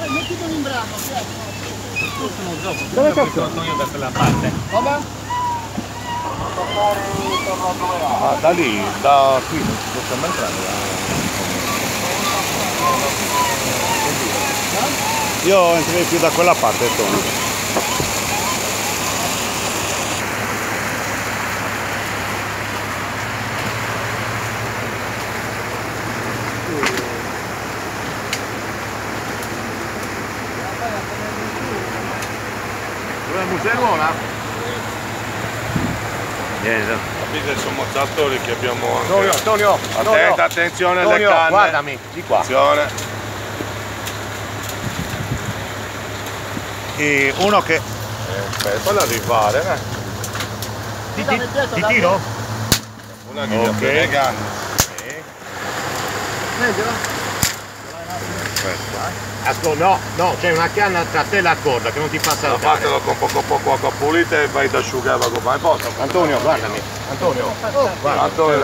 Mettito un imbraco, dove cazzo? Antonio da quella parte. come? Ah, da lì, da qui non ci possiamo entrare. Io entrerei più da quella parte, Tony. Dov'è il museo nuova? Niente. Capite, sono mozzattori che abbiamo anche... Antonio, Attenta, attenzione alle Antonio, canne. guardami, di qua. Attenzione. E uno che... Fallo arrivare, Ti tiro? Una che gli apre le canne. Ascolta, no, c'è una canna tra te e la corda che non ti fa saltare. Fatelo con poco acqua pulita e vai ad asciugare la coppa. Hai posto? Antonio, guardami. Antonio, guarda. Antonio,